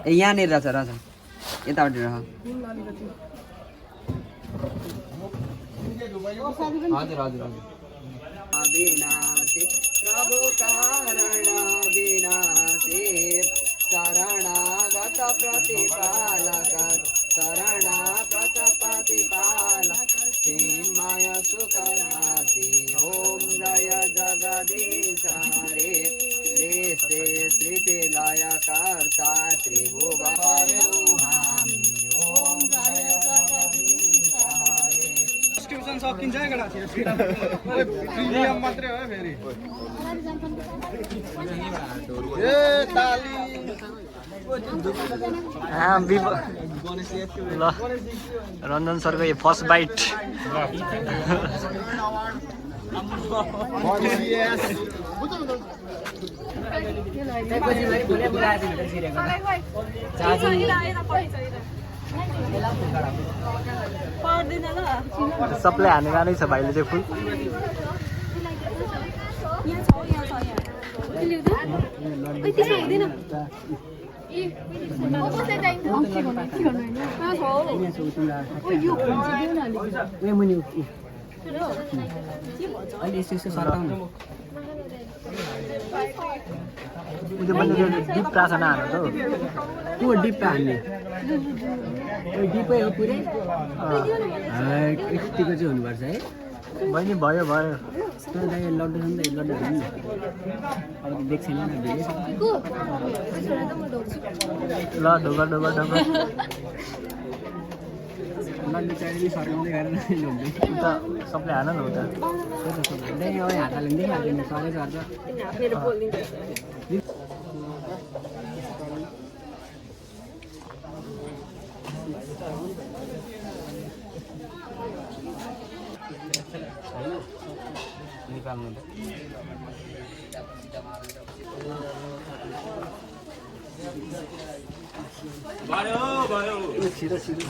यहाँनिर रहेछ रहेछ यतापट्टि रह हजुर हजुर हजुर विनाशे प्रभु कारण विनाशे शरणागत प्रतिपालक शरणागत प्रतिपालक चिन्मय सुखनासी ओम जय जगदीश हरे श्री स्थिति लय कर्ता त्रिभुवन ओम जय जगदीश हरे डिस्क्रिप्सन सकिन्छ केटा प्रिमियम मात्रै हो फेरि ए ताली ल रञ्जन सरको यो फर्स्ट बाइट सबलाई हाने गानै छ भाइले चाहिँ फुल डिप प्रार्थना हान्नु त को डिप हान्ने डिपै हो पुरै यतिको चाहिँ हुनुपर्छ है बहिनी भयो भयो लड्डु छ नि त लड्डु हाल्नु अब देख्छ नि ल ढोका ढोका ढोका लड्डु चाहिने सर्काउँदै गरेर त सबले हान न हो त हात हाल्नु देखिहाल्दैन सबै गर्छ निकाल्नु त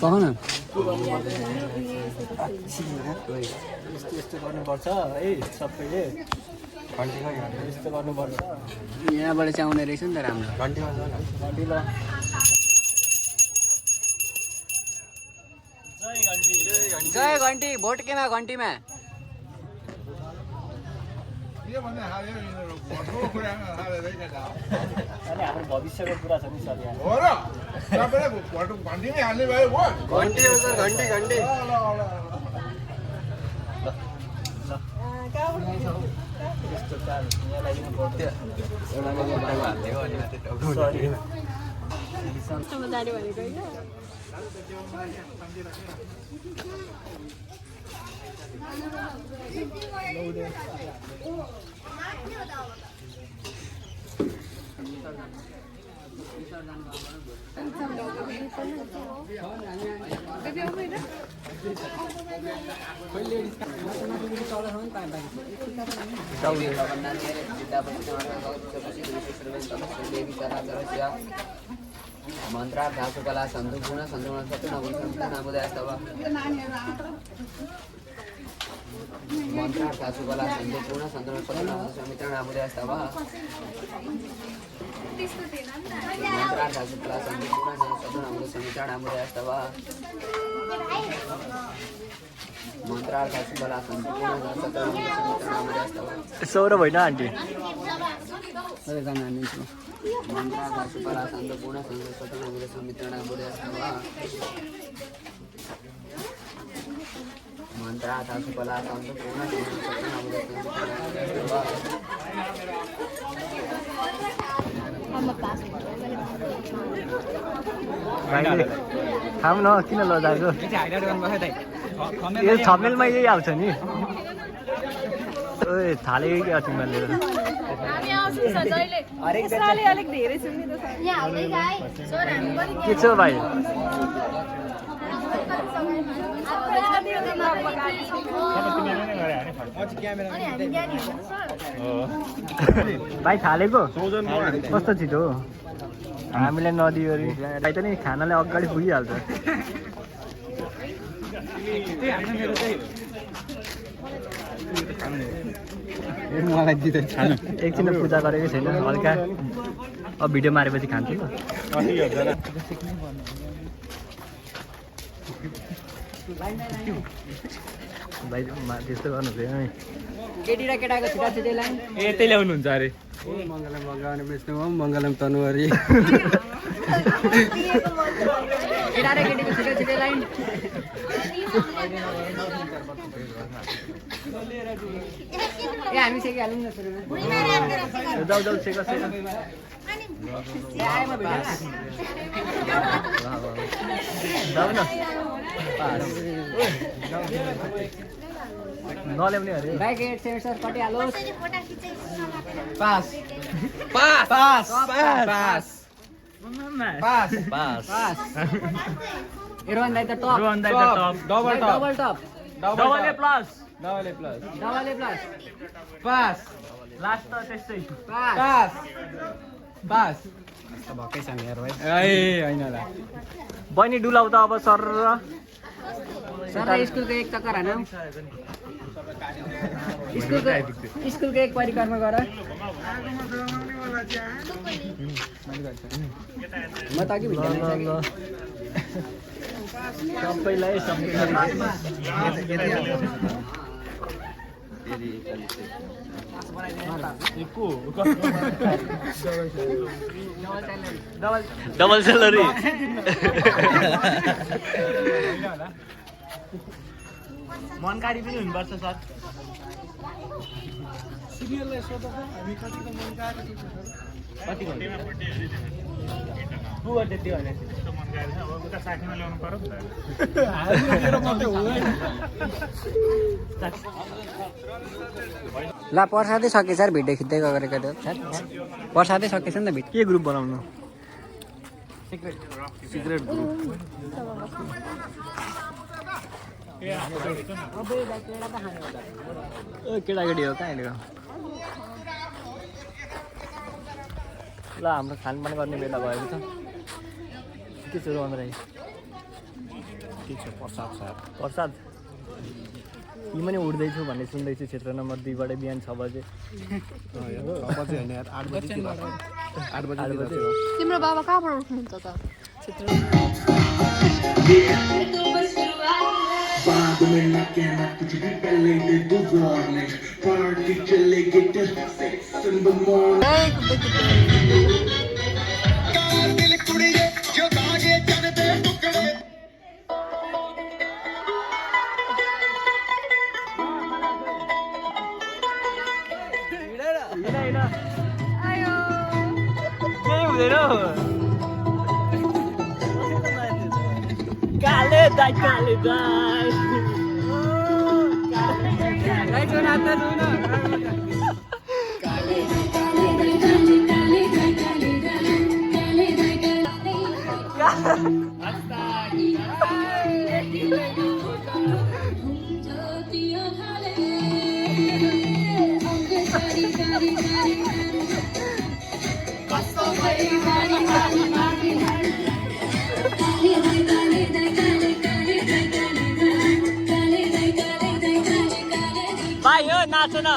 कह न यस्तो गर्नुपर्छ है सबैले यस्तो गर्नुपर्छ यहाँबाट चाहिँ आउने रहेछ नि त राम्रो घन्टी ल जय घन्टी भोट केमा घन्टीमा हाम्रो भविष्यको कुरा छ नि सर यहाँ हो र तपाईँले घन्टी नै हाल्ने भयो घन्टी हो सर घन्टी घन्टी मंत्रार्थ कला संतुपूर्ण संतुपूर्ण सत्य नामोदयस्तव मंत्रार्थ कला संतुपूर्ण संतुपूर्ण सत्य नामोदयस्तव मंत्रार्थ कला संतुपूर्ण सत्य नामोदयस्तव मंत्रार्थ कला संतुपूर्ण सत्य नामोदयस्तव सौरभ होइन आन्टी मंत्रार्थ कला संतुपूर्ण सत्य नामोदयस्तव मंत्रार्थ कला संतुपूर्ण खाऊ न किन लजाएको यो थमेलमा यही हाल्छ नि ओए थालेको क्या तिमीहरूले के छ भाइ भाइ थालेको कस्तो छिटो हो हामीलाई नदियो अरे भाइ त नि खानालाई अगाडि पुगिहाल्छ एकछिन पूजा गरेकै छैन हल्का अब भिडियो मारेपछि खान्छु ल भाइ त्यस्तो गर्नुहुँदैन है केटी र केटाको छिटा छिटै लाइन ए त्यही ल्याउनुहुन्छ अरे मङ्गलम भगवान विष्णु मङ्गलम तनुहरी केटा र केटीको छिटो छिटै लाइन ए हामी सेकिहालौँ न सुरुमा जाऊ जाऊ सेक सेक जाऊ न नल्याउने अरे बाइक एड सेन्सर कटिहालोस् pass pass pass pass pass pass Rohan दाइ त top double top double A plus pass last त त्यस्तै पास पास भक्कै छ यार भाइ ए हैन होला बहिनी डुलाउ त अब सर स्कुलको एक चक्कर हानौ स्कुलको एक परिक्रमा गर म त अघि सबैलाई डबल सेलरी मनकारी पनि हुनुपर्छ सर सिरियललाई सोध्दा हामी कतिको मनकारी कतिको त्यति भने ल प्रसादै सकेछ सर भिडियो खिच्दै गरेको थियो प्रसादै सकेछ नि त भिडियो के ग्रुप बनाउनु सिक्रेट ग्रुप केटाकेटी हो कहाँ हिँडेको ल हाम्रो खानपान गर्ने बेला भएको छ के छ रोहन राई के छ प्रसाद सर प्रसाद यी पनि उठ्दैछु भन्ने सुन्दैछु क्षेत्र नम्बर 2 बाट बिहान 6 बजे होइन यार 8 बजे तिम्रो बाबा कहाँबाट उठ्नुहुन्छ त बाद में ना कहना कुछ भी पहले दे दो वार्निंग पार्टी चलेगी till 6 in the morning दिल कुड़िए जो दागे चलते टुकड़े आयो के हुँदैन काले दाइ भाइ हो नाच्नु न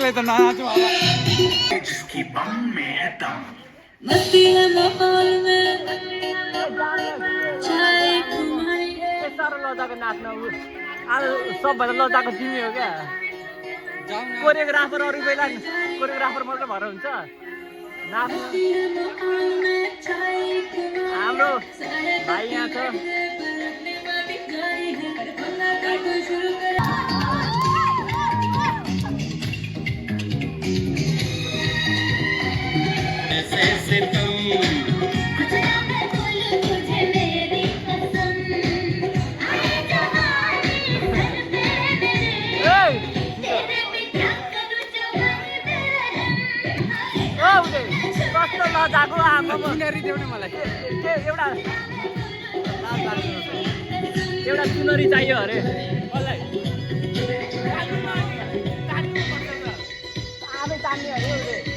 एक्लै त ननाचौँ अब जिसकी बाहों में है दम मस्ती है माहौल में चाय तुम्हारी साह्रो लजाको नाच्न आज सबभन्दा लजाको तिमी हो क्या कोरियोग्राफर अरू बेला कोरियोग्राफर मात्रै भएर हुन्छ नाच्नु हाम्रो भाइ यहाँ छ लजाको आमामा देउने मलाई एउटा चुनरी चाहियो अरे आफै तान्ने अरे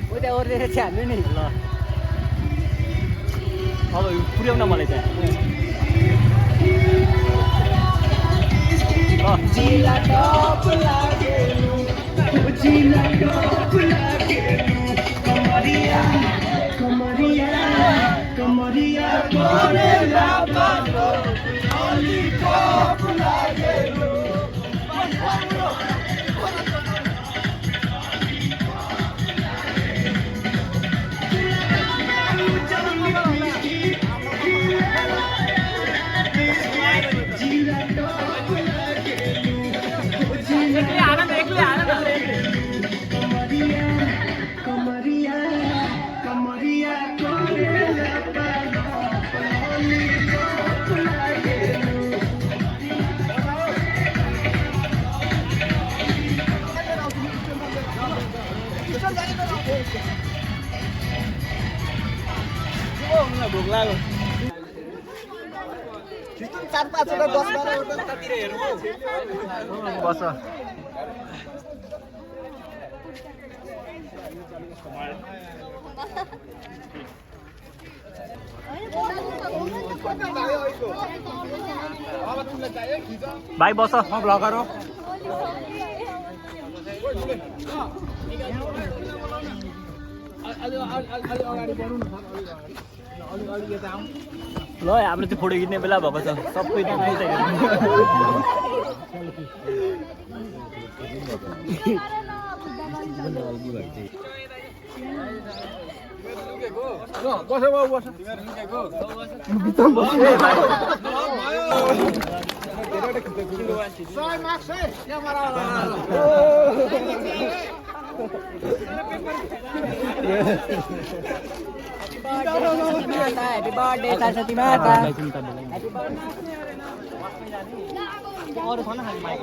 उता ओर्लेर चाहिँ हाल्नु नि ल अब पुर्याउन मलाई त्यहाँ भोक लाग्यो बस भाइ बस म भ्लगर हो ल हाम्रो चाहिँ फोटो खिच्ने बेला भएको छ सबै Happy birthday Saraswati Mata. अरू छ न खालि माइक